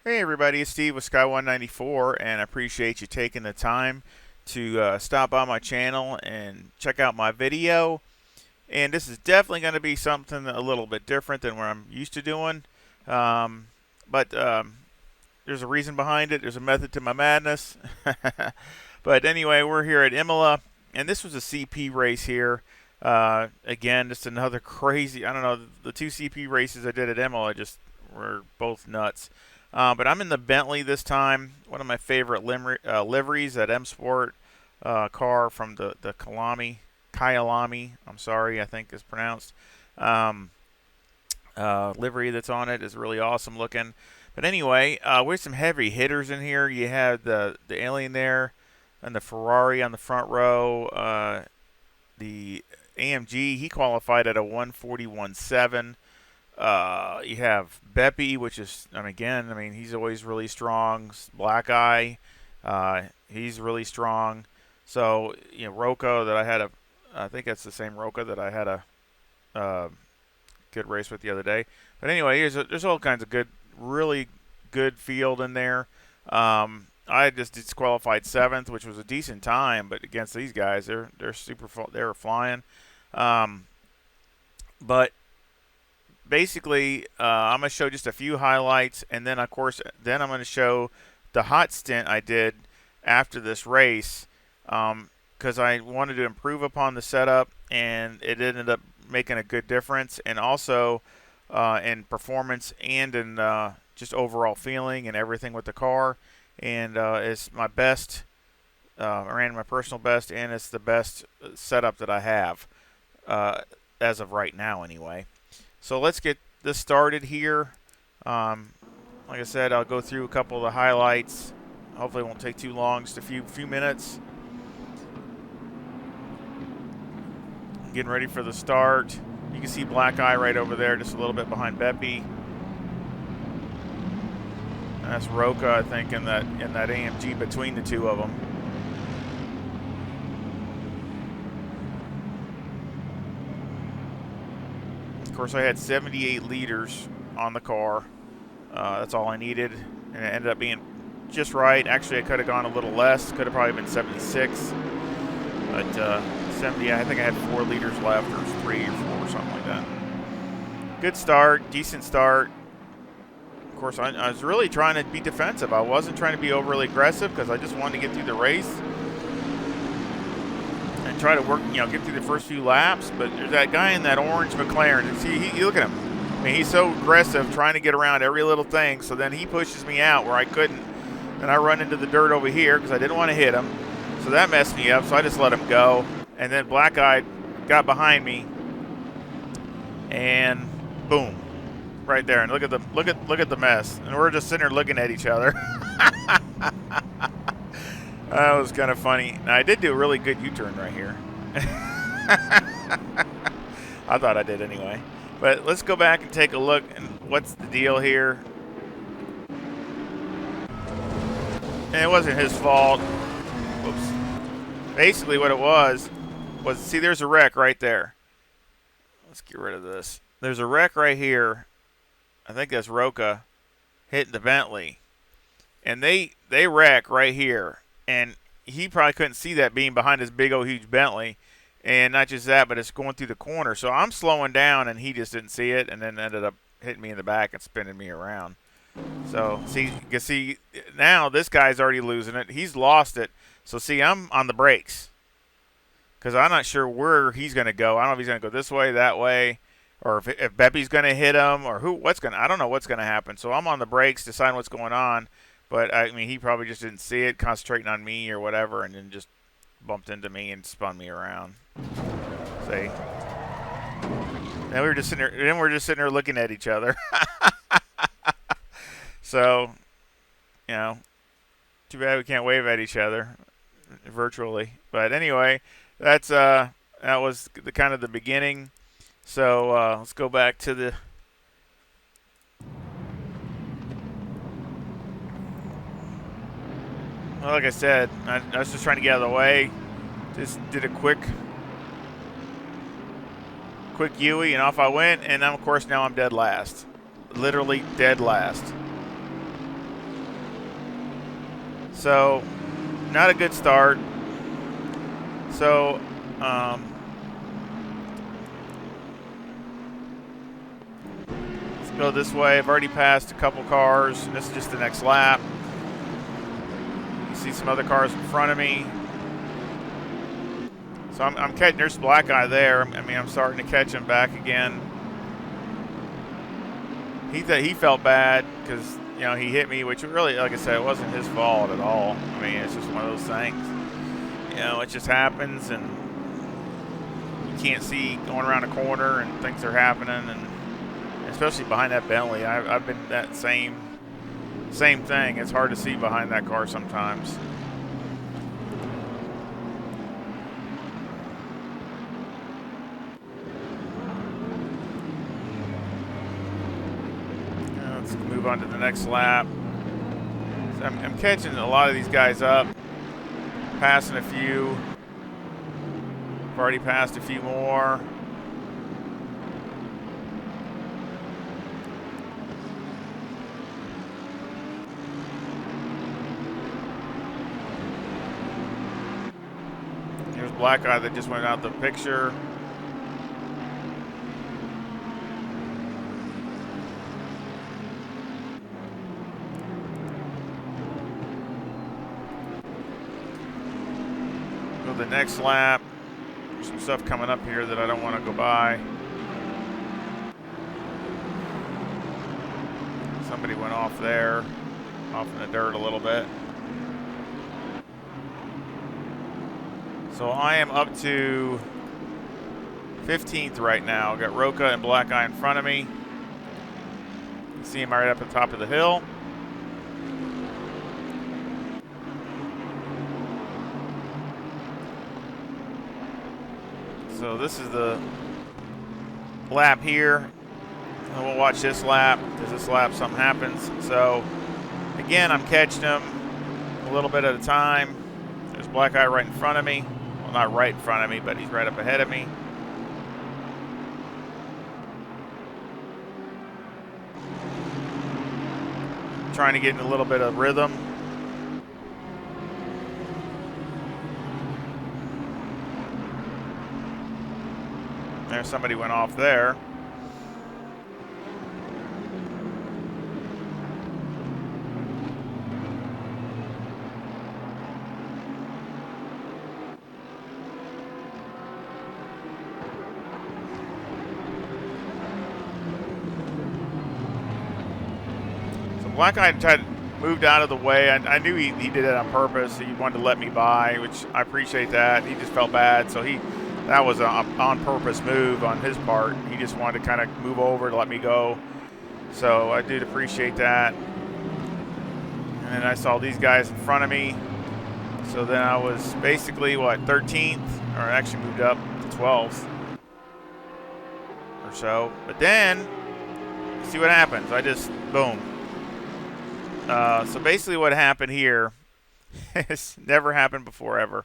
Hey everybody, it's Steve with Sky194, and I appreciate you taking the time to stop by my channel and check out my video. And this is definitely going to be something a little bit different than what I'm used to doing. But there's a reason behind it. There's a method to my madness. But anyway, we're here at IMOLA, and this was a CP race here. Again, just another crazy, I don't know, the two CP races I did at IMOLA just were both nuts. But I'm in the Bentley this time, one of my favorite liveries at M Sport car from the Kyalami, I'm sorry, I think is pronounced. Um, Livery that's on it is really awesome looking. But anyway, with some heavy hitters in here, you have the Alien there, and the Ferrari on the front row. The AMG, he qualified at a 141.7. You have Beppy, which is, he's always really strong. Black Eye, he's really strong. So, Roca that I think that's the same Roca that I had a good race with the other day. But anyway, there's all kinds of really good field in there. I just disqualified 7th, which was a decent time, but against these guys, they were flying. But basically, I'm going to show just a few highlights, and then, of course, I'm going to show the hot stint I did after this race, because I wanted to improve upon the setup, and it ended up making a good difference, and also in performance and in just overall feeling and everything with the car. And it's my best, I ran my personal best, and it's the best setup that I have as of right now, anyway. So let's get this started here. Like I said, I'll go through a couple of the highlights. Hopefully it won't take too long, just a few minutes. Getting ready for the start. You can see Black Eye right over there, just a little bit behind Beppy. That's Roca, I think, in that AMG between the two of them. Of course, I had 78 liters on the car. That's all I needed, and it ended up being just right. Actually, I could have gone a little less. Could have probably been 76, but 70. I think I had 4 liters left, or 3 or 4, or something like that. Good start, decent start. Of course, I was really trying to be defensive. I wasn't trying to be overly aggressive because I just wanted to get through the race and try to work, get through the first few laps. But there's that guy in that orange McLaren, and see, look at him. I mean, he's so aggressive, trying to get around every little thing. So then he pushes me out where I couldn't, and I run into the dirt over here because I didn't want to hit him. So that messed me up. So I just let him go. And then Black Eye got behind me, and boom, right there. And look at the mess. And we're just sitting there looking at each other. That was kind of funny. Now, I did do a really good U-turn right here. I thought I did anyway. But let's go back and take a look and what's the deal here. And it wasn't his fault. Whoops. Basically what it was, see, there's a wreck right there. Let's get rid of this. There's a wreck right here. I think that's Roca hitting the Bentley. And they wreck right here. And he probably couldn't see that being behind his big old huge Bentley. And not just that, but it's going through the corner. So I'm slowing down, and he just didn't see it, and then ended up hitting me in the back and spinning me around. So, see, you can see now this guy's already losing it. He's lost it. So, see, I'm on the brakes because I'm not sure where he's going to go. I don't know if he's going to go this way, that way, or if Beppy's going to hit him, or I don't know what's going to happen. So I'm on the brakes, deciding what's going on. But, I mean, he probably just didn't see it, concentrating on me or whatever, and then just bumped into me and spun me around. See? Then we're just sitting there looking at each other. So, too bad we can't wave at each other virtually. But anyway, that was the kind of the beginning. So let's go back to the. Well, like I said, I was just trying to get out of the way. Just did a quick Yui, and off I went. And of course, now I'm dead last. Literally dead last. So, not a good start. So, let's go this way. I've already passed a couple cars, and this is just the next lap. You see some other cars in front of me. So I'm catching, there's a black guy there. I mean, I'm starting to catch him back again. He felt bad because, you know, he hit me, which really, like I said, it wasn't his fault at all. I mean, it's just one of those things. You know, it just happens, and you can't see going around a corner, and things are happening, and especially behind that Bentley. I've been that same thing. It's hard to see behind that car sometimes. Let's move on to the next lap. So I'm catching a lot of these guys up, passing a few. I've already passed a few more. Here's a black guy that just went out the picture. Go the next lap. There's some stuff coming up here that I don't want to go by. Somebody went off there, off in the dirt a little bit. So I am up to 15th right now. Got Roca and Black Eye in front of me. You can see him right up at the top of the hill. So this is the lap here. And we'll watch this lap. Because this lap something happens. So again, I'm catching them a little bit at a time. There's Black Eye right in front of me. Well, not right in front of me, but he's right up ahead of me. Trying to get in a little bit of rhythm. There, somebody went off there. So Black Eye moved out of the way. I knew he did it on purpose. He wanted to let me by, which I appreciate that. He just felt bad, so that was an on-purpose move on his part. He just wanted to kind of move over to let me go. So I did appreciate that. And then I saw these guys in front of me. So then I was basically, 13th? Or I actually moved up to 12th or so. But then, see what happens. I just, boom. So basically what happened here, it's never happened before ever.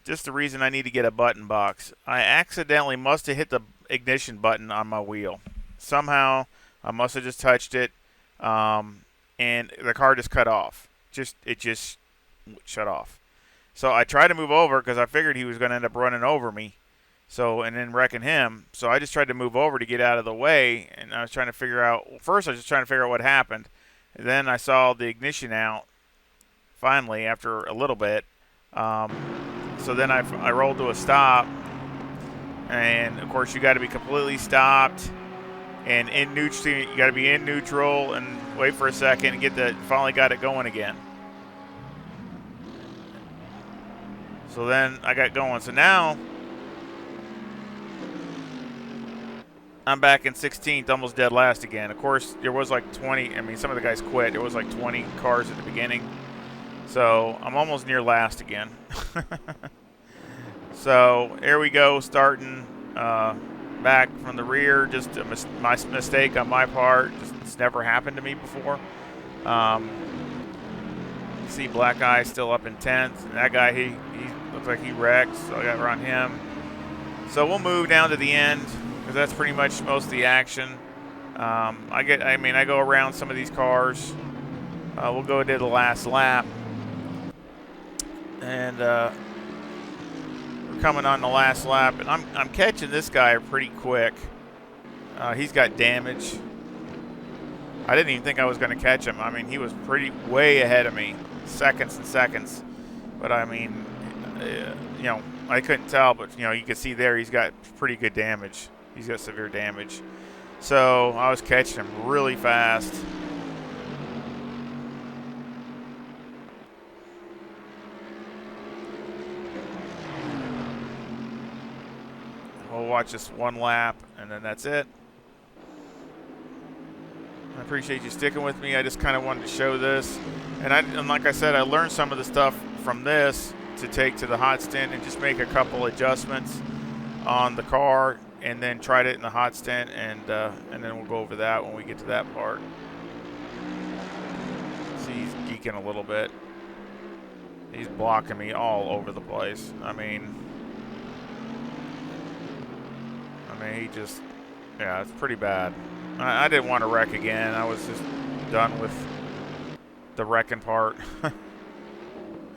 Just the reason I need to get a button box. I accidentally must have hit the ignition button on my wheel. Somehow, I must have just touched it, and the car just cut off. It just shut off. So I tried to move over because I figured he was going to end up running over me, and then wrecking him. So I just tried to move over to get out of the way, and I was trying to figure out. First, I was just trying to figure out what happened. And then I saw the ignition out. Finally, after a little bit. So then I rolled to a stop, and of course you got to be completely stopped and in neutral. You got to be in neutral and wait for a second and finally got it going again. So then I got going. So now I'm back in 16th, almost dead last again. Of course, there was like 20. I mean, some of the guys quit. There was like 20 cars at the beginning. So I'm almost near last again. So here we go, starting back from the rear. Just my mistake on my part. It's never happened to me before. You see Black Eye still up in 10th. And that guy, he looks like he wrecked, so I got around him. So we'll move down to the end because that's pretty much most of the action. I go around some of these cars. We'll go to the last lap. And we're coming on the last lap. And I'm catching this guy pretty quick. He's got damage. I didn't even think I was going to catch him. I mean, he was way ahead of me. Seconds and seconds. But I mean, you know, I couldn't tell, but you know, you can see there he's got pretty good damage. He's got severe damage. So I was catching him really fast. We'll watch this one lap, and then that's it. I appreciate you sticking with me. I just kind of wanted to show this. And like I said, I learned some of the stuff from this to take to the hot stint and just make a couple adjustments on the car and then tried it in the hot stint, and then we'll go over that when we get to that part. See, he's geeking a little bit. He's blocking me all over the place. I mean, he just, yeah, it's pretty bad. I didn't want to wreck again. I was just done with the wrecking part.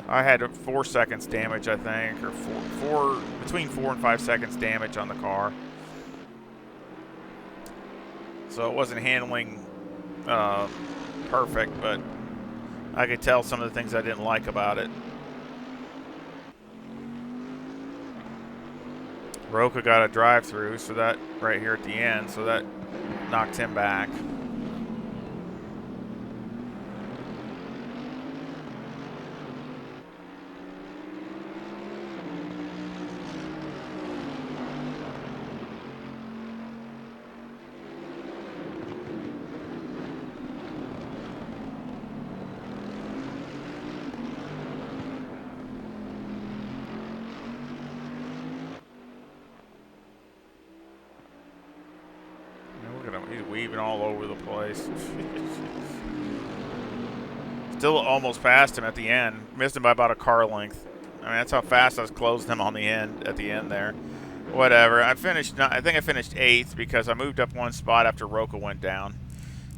I had 4 seconds damage, I think, or between 4 and 5 seconds damage on the car. So it wasn't handling perfect, but I could tell some of the things I didn't like about it. Roca got a drive-through, so that right here at the end, so that knocked him back. He's weaving all over the place. Still almost passed him at the end. Missed him by about a car length. I mean, that's how fast I was closing him on the end at the end there. Whatever. I think I finished 8th because I moved up 1 spot after Roca went down.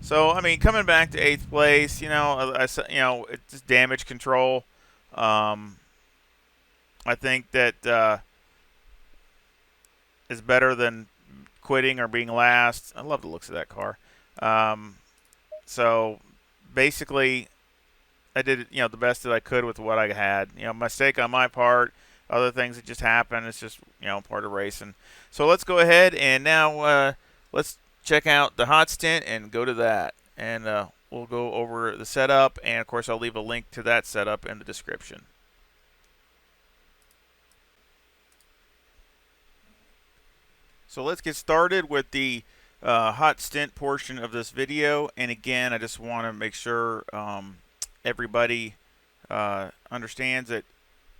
So I mean, coming back to 8th place, you know, it's just damage control. I think that is better than quitting or being last. I love the looks of that car. So basically, I did, you know, the best that I could with what I had. You know, mistake on my part. Other things that just happen. It's just, you know, part of racing. So let's go ahead and now let's check out the hot stint and go to that. And we'll go over the setup. And of course, I'll leave a link to that setup in the description. So let's get started with the hot stint portion of this video. And again, I just want to make sure everybody understands that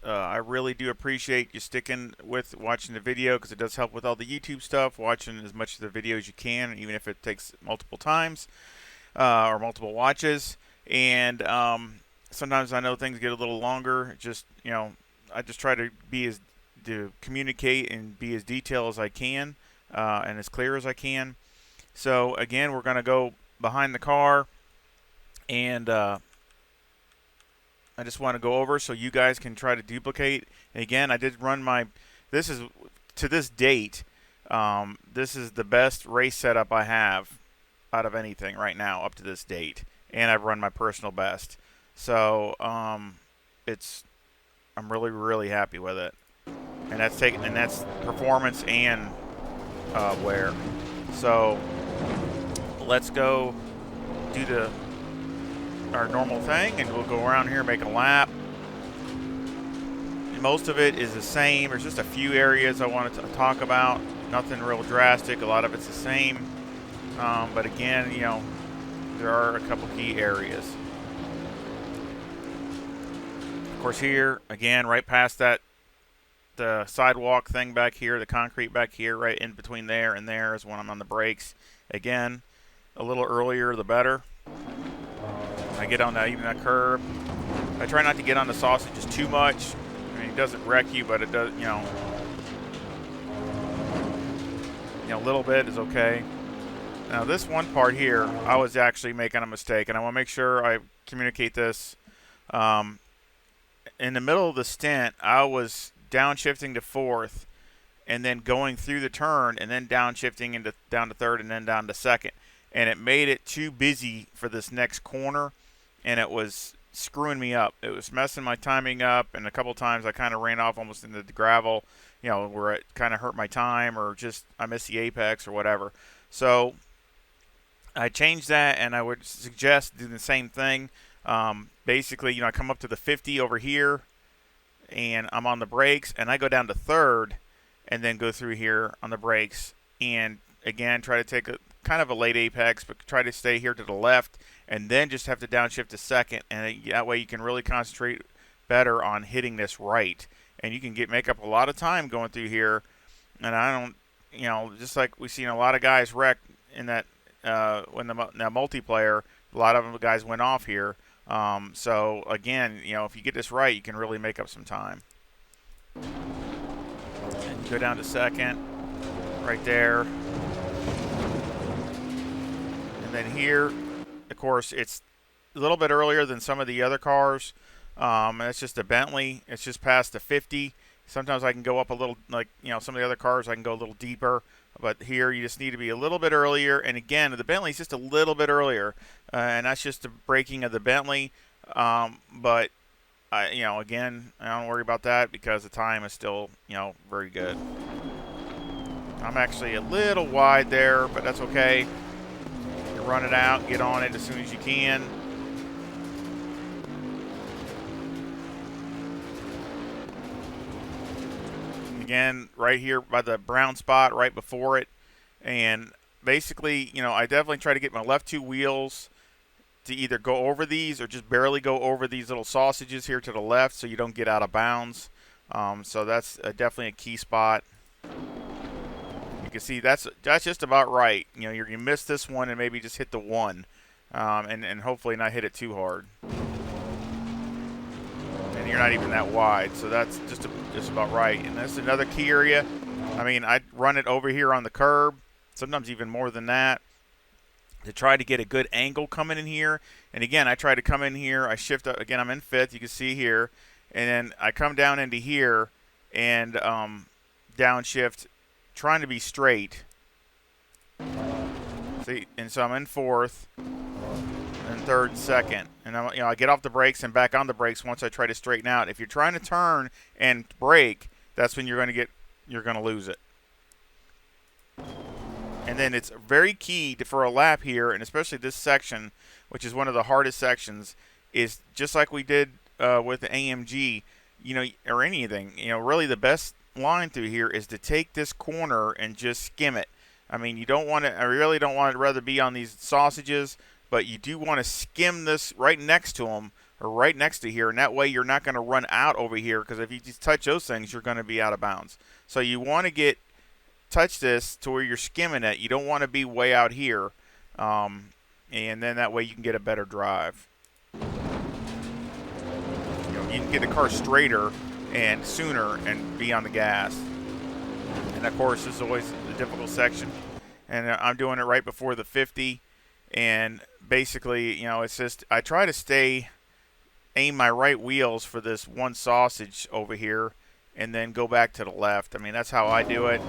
I really do appreciate you sticking with watching the video, because it does help with all the YouTube stuff, watching as much of the video as you can, even if it takes multiple times or multiple watches. And sometimes I know things get a little longer. Just, you know, I just try to communicate and be as detailed as I can and as clear as I can. So again, we're going to go behind the car, and I just want to go over so you guys can try to duplicate. And again, I did run this is, to this date, this is the best race setup I have out of anything right now up to this date. And I've run my personal best. So I'm really, really happy with it. And that's performance and wear. So let's go do our normal thing, and we'll go around here, make a lap. Most of it is the same. There's just a few areas I wanted to talk about. Nothing real drastic. A lot of it's the same. But again, you know, there are a couple key areas. Of course, here again, right past the sidewalk thing back here, the concrete back here, right in between there and there is when I'm on the brakes. Again, a little earlier the better. I get on even that curb. I try not to get on the sausages too much. I mean, it doesn't wreck you, but it does, you know, a little bit is okay. Now this one part here, I was actually making a mistake, and I want to make sure I communicate this. In the middle of the stint, I was downshifting to fourth, and then going through the turn, and then downshifting into down to third, and then down to second, and it made it too busy for this next corner, and it was screwing me up. It was messing my timing up, and a couple times I kind of ran off almost into the gravel, you know, where it kind of hurt my time, or just I missed the apex or whatever. So I changed that, and I would suggest doing the same thing. Basically, you know, I come up to the 50 over here, and I'm on the brakes, and I go down to third, and then go through here on the brakes, and again try to take a kind of a late apex, but try to stay here to the left, and then just have to downshift to second, and that way you can really concentrate better on hitting this right, and you can make up a lot of time going through here. And I don't, you know, just like we've seen a lot of guys wreck in that when the multiplayer, a lot of them guys went off here. So again, you know, if you get this right, you can really make up some time. And go down to second, right there. And then here, of course, it's a little bit earlier than some of the other cars. It's just a Bentley. It's just past the 50. Sometimes I can go up a little, like, you know, some of the other cars I can go a little deeper. But here you just need to be a little bit earlier. And again, the Bentley's just a little bit earlier. And that's just the braking of the Bentley. But, you know, again, I don't worry about that because the time is still, you know, very good. I'm actually a little wide there, but that's okay. You run it out, get on it as soon as you can. Again, right here by the brown spot right before it. And basically, you know, I definitely try to get my left two wheels to either go over these or just barely go over these little sausages here to the left so you don't get out of bounds. So that's definitely a key spot. You can see that's just about right. You know, you're going to miss this one and maybe just hit the one, and hopefully not hit it too hard. And you're not even that wide, so that's just about right. And that's another key area. I mean, I run it over here on the curb, sometimes even more than that, to try to get a good angle coming in here. And again, I try to come in here. I shift up. Again, I'm in fifth. You can see here. And then I come down into here and downshift, trying to be straight. See, and so I'm in fourth, and third, and second. And I get off the brakes and back on the brakes once I try to straighten out. If you're trying to turn and brake, that's when you're going to lose it. And then it's very key for a lap here, and especially this section, which is one of the hardest sections, is just like we did with the AMG, you know, or anything. You know, really the best line through here is to take this corner and just skim it. I mean, you don't want to. I really don't want it to rather be on these sausages, but you do want to skim this right next to them or right next to here, and that way you're not going to run out over here, because if you just touch those things, you're going to be out of bounds. So you want to touch this to where you're skimming it. You don't want to be way out here, and then that way you can get a better drive. You know, you can get the car straighter and sooner and be on the gas. And of course, this is always the difficult section. And I'm doing it right before the 50. And basically, you know, it's just I try to aim my right wheels for this one sausage over here, and then go back to the left. I mean, that's how I do it.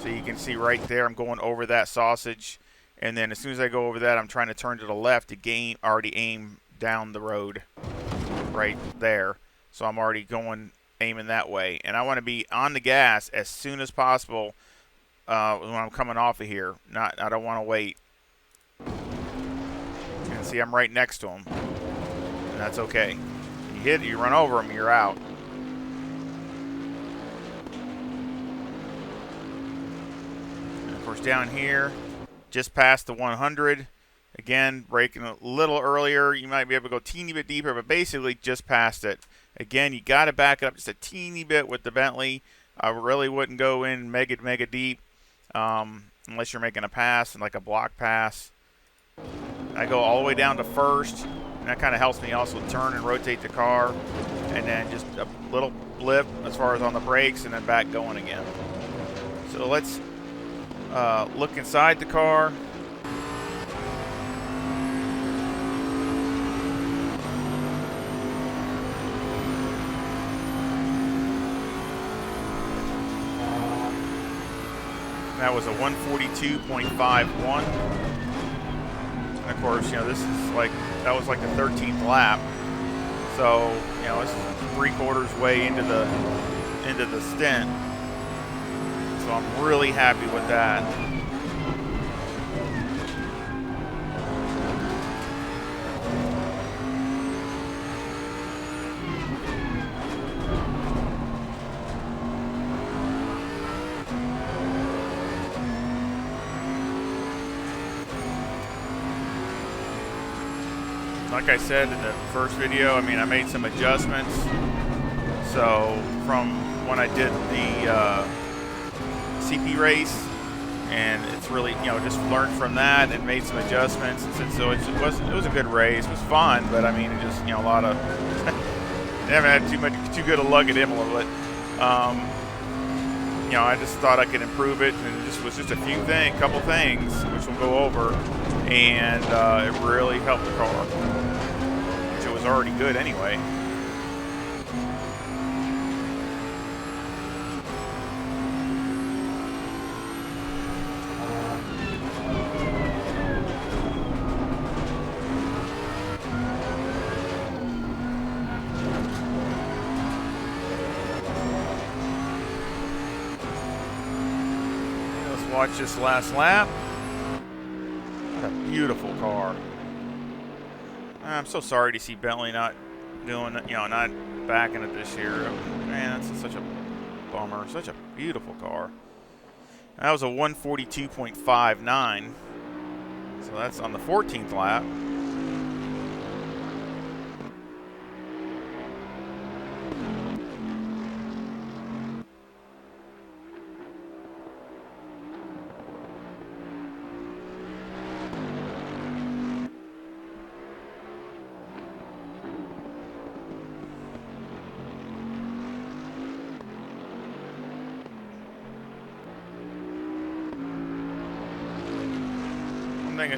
So you can see right there, I'm going over that sausage. And then as soon as I go over that, I'm trying to turn to the left to already aim down the road right there. So I'm already aiming that way. And I want to be on the gas as soon as possible when I'm coming off of here. I don't want to wait. And see, I'm right next to him. And that's okay. You run over him, you're out. Down here, just past the 100. Again, braking a little earlier. You might be able to go a teeny bit deeper, but basically just past it. Again, you got to back up just a teeny bit with the Bentley. I really wouldn't go in mega deep unless you're making a pass, and like a block pass. I go all the way down to first, and that kind of helps me also turn and rotate the car. And then just a little blip as far as on the brakes, and then back going again. So let's look inside the car. That was a 142.51. And of course, you know, this is like, that was like the 13th lap. So, you know, it's 3/4 way into the stint. So I'm really happy with that. Like I said in the first video, I mean, I made some adjustments. So from when I did the CP race, and it's really, you know, just learned from that and made some adjustments. And so it was a good race. It was fun, but I mean, it just, you know, a lot of I haven't had too good of luck at Imola, but you know, I just thought I could improve it, and it just was just a couple things which we'll go over, and it really helped the car, which it was already good anyway. Watch this last lap. What a beautiful car. I'm so sorry to see Bentley not doing it, you know, not backing it this year. Man, that's such a bummer. Such a beautiful car. That was a 142.59. So that's on the 14th lap.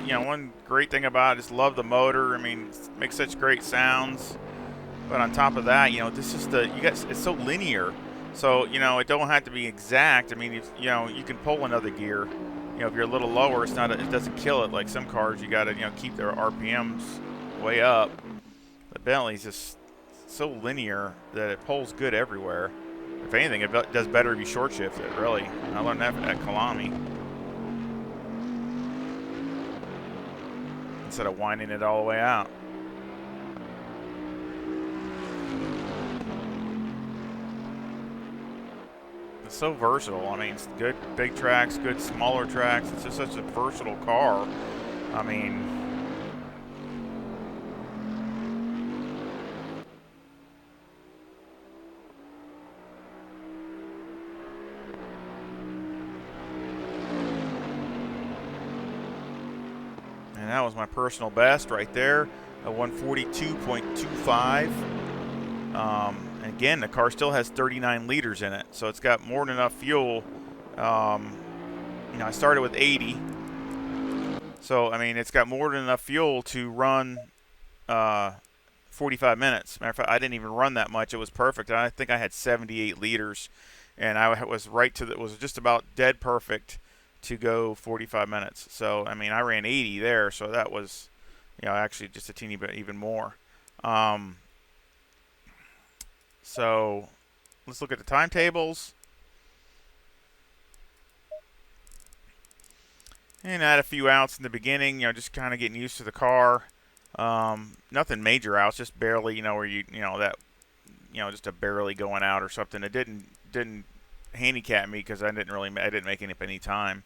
You know, one great thing about it is love the motor. I mean, it makes such great sounds. But on top of that, you know, this is it's so linear. So, you know, it don't have to be exact. I mean, you know, you can pull another gear. You know, if you're a little lower, it doesn't kill it like some cars. You got to, you know, keep their RPMs way up. The Bentley's just so linear that it pulls good everywhere. If anything, it does better if you short shift it, really. I learned that at Kalami. Instead of winding it all the way out. It's so versatile. I mean, it's good big tracks, good smaller tracks. It's just such a versatile car. I mean, and that was my personal best right there, a 142.25. And again, the car still has 39 liters in it, so it's got more than enough fuel. You know, I started with 80, so I mean, it's got more than enough fuel to run 45 minutes. Matter of fact, I didn't even run that much. It was perfect. I think I had 78 liters, and I was was just about dead perfect to go 45 minutes. So I mean, I ran 80 there, so that was, you know, actually just a teeny bit even more. So let's look at the timetables. And I had a few outs in the beginning, you know, just kind of getting used to the car. Nothing major outs, just barely, you know, where you know, that, you know, just a barely going out or something. It didn't handicap me because I didn't make any time.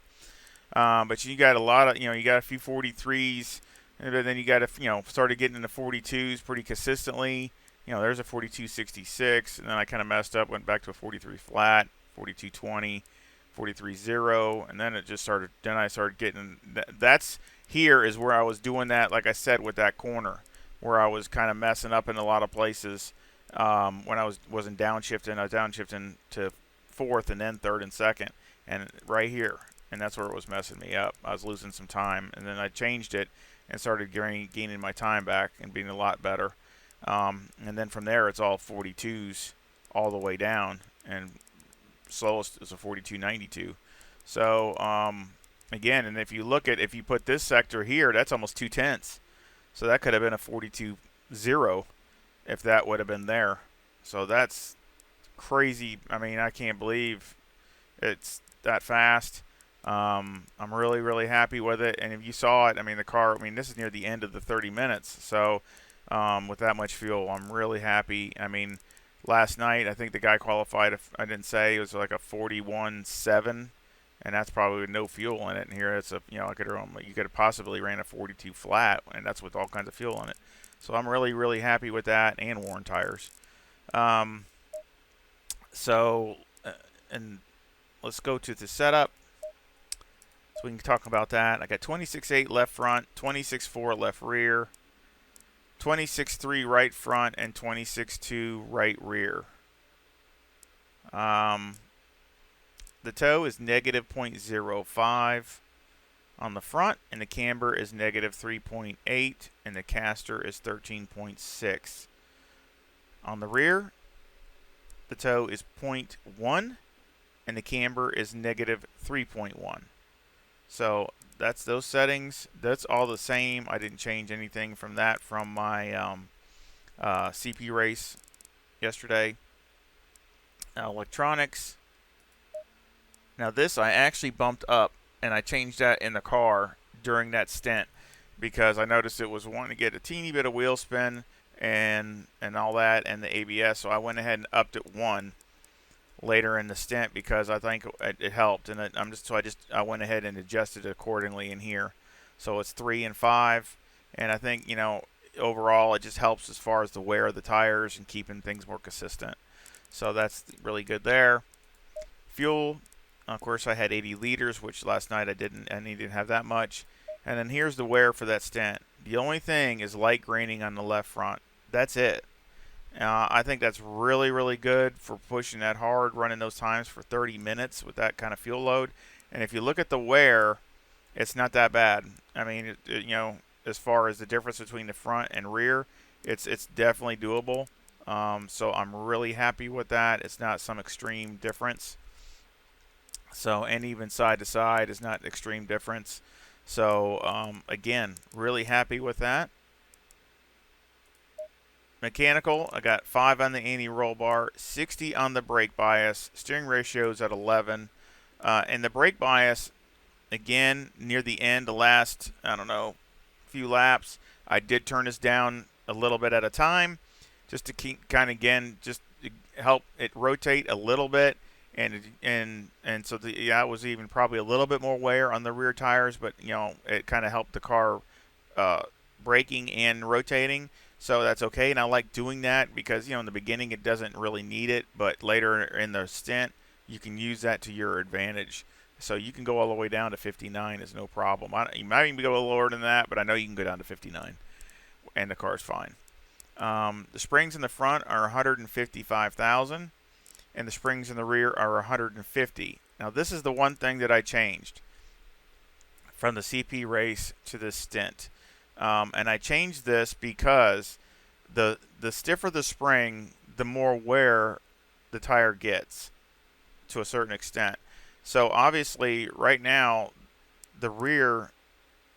But you got a lot of, you know, you got a few 43s, and then you got a, you know, started getting into 42s pretty consistently. You know, there's a 42.66, and then I kind of messed up, went back to a 43 flat, 42.20, 43.0, and then it just started. Then I started getting. That's here is where I was doing that, like I said, with that corner, where I was kind of messing up in a lot of places. When I wasn't downshifting, I was downshifting to fourth and then third and second, and right here, and that's where it was messing me up. I was losing some time, and then I changed it and started gaining my time back and being a lot better. And then from there, it's all 42s all the way down, and slowest is a 42.92. So again, and if you look at, if you put this sector here, that's almost 2/10. So that could have been a 42.0 if that would have been there. So that's crazy. I mean, I can't believe it's that fast. I'm really, really happy with it. And if you saw it, I mean, the car, I mean, this is near the end of the 30 minutes. So with that much fuel, I'm really happy. I mean, last night, I think the guy qualified, if I didn't say, it was like a 41.7. And that's probably with no fuel in it. And here it's a, you know, you could have possibly ran a 42 flat, and that's with all kinds of fuel in it. So I'm really, really happy with that, and worn tires. So, and let's go to the setup. So we can talk about that. I got 26.8 left front, 26.4 left rear, 26.3 right front, and 26.2 right rear. The toe is negative 0.05 on the front, and the camber is negative 3.8, and the caster is 13.6. On the rear, the toe is 0.1, and the camber is negative 3.1. So that's those settings. That's all the same. I didn't change anything from that from my CP race yesterday. Electronics. Now this I actually bumped up, and I changed that in the car during that stint because I noticed it was wanting to get a teeny bit of wheel spin and all that, and the ABS. So I went ahead and upped it 1 later in the stint because I think it helped, and I went ahead and adjusted it accordingly in here. So it's 3 and 5, and I think, you know, overall it just helps as far as the wear of the tires and keeping things more consistent. So that's really good there. Fuel, of course, I had 80 liters, which last night I didn't have that much. And then here's the wear for that stint. The only thing is light graining on the left front. That's it. I think that's really, really good for pushing that hard, running those times for 30 minutes with that kind of fuel load. And if you look at the wear, it's not that bad. I mean, you know, as far as the difference between the front and rear, it's definitely doable. So I'm really happy with that. It's not some extreme difference. So, and even side to side is not extreme difference. So again, really happy with that. Mechanical, I got 5 on the anti-roll bar, 60 on the brake bias, steering ratio is at 11. And the brake bias, again, near the end, the last, I don't know, few laps, I did turn this down a little bit at a time just to keep kind of, again, just help it rotate a little bit. And so it was even probably a little bit more wear on the rear tires, but, you know, it kind of helped the car braking and rotating. So that's okay, and I like doing that because, you know, in the beginning it doesn't really need it, but later in the stint you can use that to your advantage. So you can go all the way down to 59 is no problem. You might even go a little lower than that, but I know you can go down to 59, and the car's fine. The springs in the front are 155,000, and the springs in the rear are 150. Now this is the one thing that I changed from the CP race to this stint. And I changed this because the stiffer the spring, the more wear the tire gets to a certain extent. So obviously right now the rear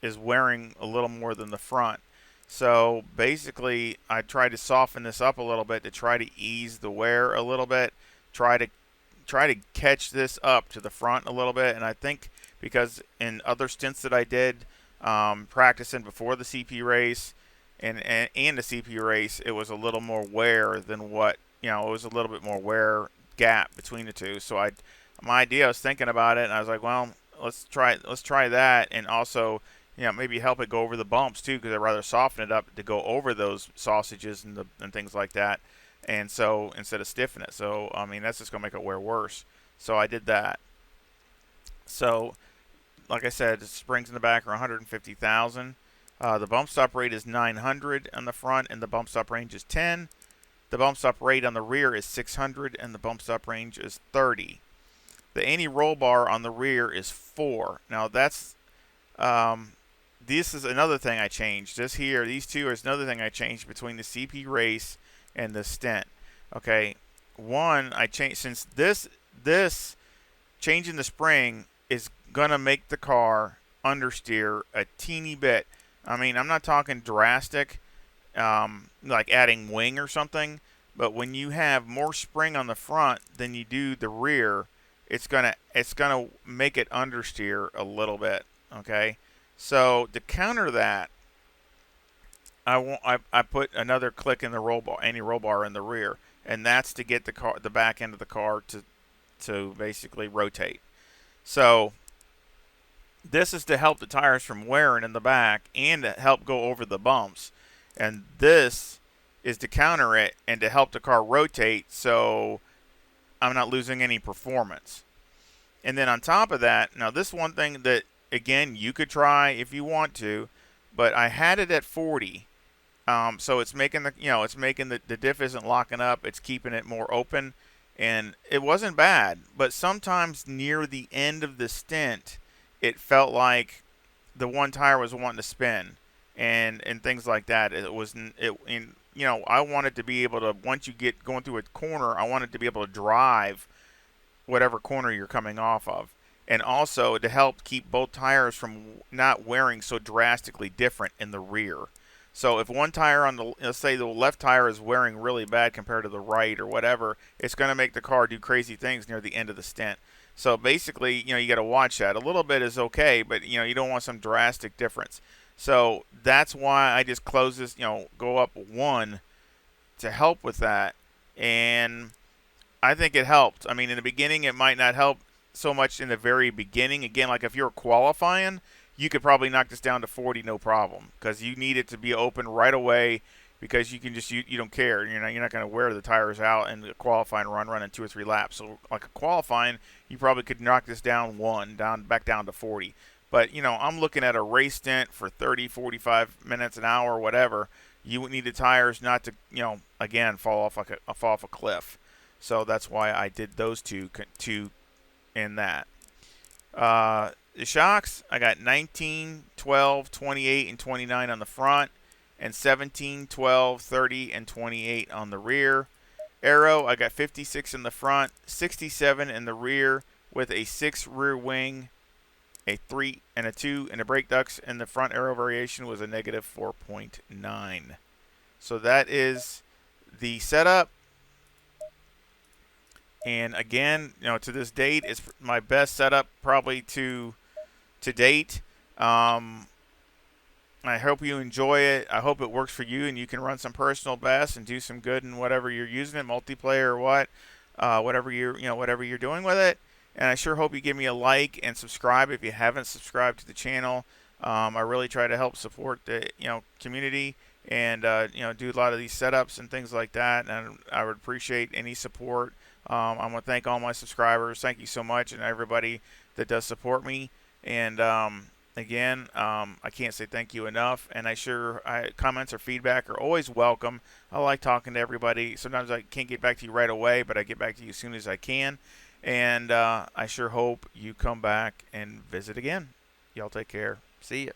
is wearing a little more than the front. So basically I tried to soften this up a little bit to try to ease the wear a little bit, try to catch this up to the front a little bit. And I think because in other stints that I did, practicing before the CP race and the CP race, it was a little more wear than what, you know, it was a little bit more wear gap between the two. So my idea, I was thinking about it, and I was like, well, let's try that, and also, you know, maybe help it go over the bumps too, because I'd rather soften it up to go over those sausages and things like that, and so instead of stiffen it. So I mean, that's just gonna make it wear worse. So I did that. So like I said, the springs in the back are 150,000. The bump stop rate is 900 on the front, and the bump stop range is 10. The bump stop rate on the rear is 600, and the bump stop range is 30. The anti-roll bar on the rear is 4. Now that's this is another thing I changed. These two is another thing I changed between the CP race and the stint. Okay, one I changed since this changing the spring is going to make the car understeer a teeny bit. I mean, I'm not talking drastic, like adding wing or something, but when you have more spring on the front than you do the rear, it's gonna make it understeer a little bit. Okay, so to counter that, I put another click in the roll bar, anti-roll bar in the rear, and that's to get the back end of the car to basically rotate. So this is to help the tires from wearing in the back and to help go over the bumps. And this is to counter it and to help the car rotate so I'm not losing any performance. And then on top of that, now this one thing that, again, you could try if you want to, but I had it at 40. So it's making the diff isn't locking up. It's keeping it more open. And it wasn't bad, but sometimes near the end of the stint, it felt like the one tire was wanting to spin, and things like that. I wanted to be able to, once you get going through a corner, I wanted to be able to drive whatever corner you're coming off of, and also to help keep both tires from not wearing so drastically different in the rear. So if one tire let's say the left tire is wearing really bad compared to the right or whatever, it's going to make the car do crazy things near the end of the stint. So basically, you got to watch that. A little bit is okay, but you don't want some drastic difference. So that's why I just close this, go up one to help with that. And I think it helped. I mean, in the beginning, it might not help so much in the very beginning. Again, like if you're qualifying, you could probably knock this down to 40 no problem, because you need it to be open right away, because you can just you don't care. You're not going to wear the tires out and qualify and run in 2 or 3 laps. So like a qualifying, you probably could knock this down back down to 40. But I'm looking at a race stint for 30, 45 minutes, an hour, whatever. You would need the tires not to again fall off a cliff. So that's why I did those two in that. The shocks, I got 19, 12, 28, and 29 on the front, and 17, 12, 30, and 28 on the rear. Aero, I got 56 in the front, 67 in the rear, with a 6 rear wing, a 3 and a 2, and the brake ducts in the front aero variation was a negative 4.9. So that is the setup. And again, to this date, it's my best setup probably to date. I hope you enjoy it. I hope it works for you and you can run some personal bests and do some good in whatever you're using it, multiplayer or whatever you're doing with it. And I sure hope you give me a like and subscribe if you haven't subscribed to the channel. I really try to help support the community and do a lot of these setups and things like that. And I would appreciate any support. I want to thank all my subscribers. Thank you so much, and everybody that does support me. And again, I can't say thank you enough. And comments or feedback are always welcome. I like talking to everybody. Sometimes I can't get back to you right away, but I get back to you as soon as I can. And I sure hope you come back and visit again. Y'all take care. See ya.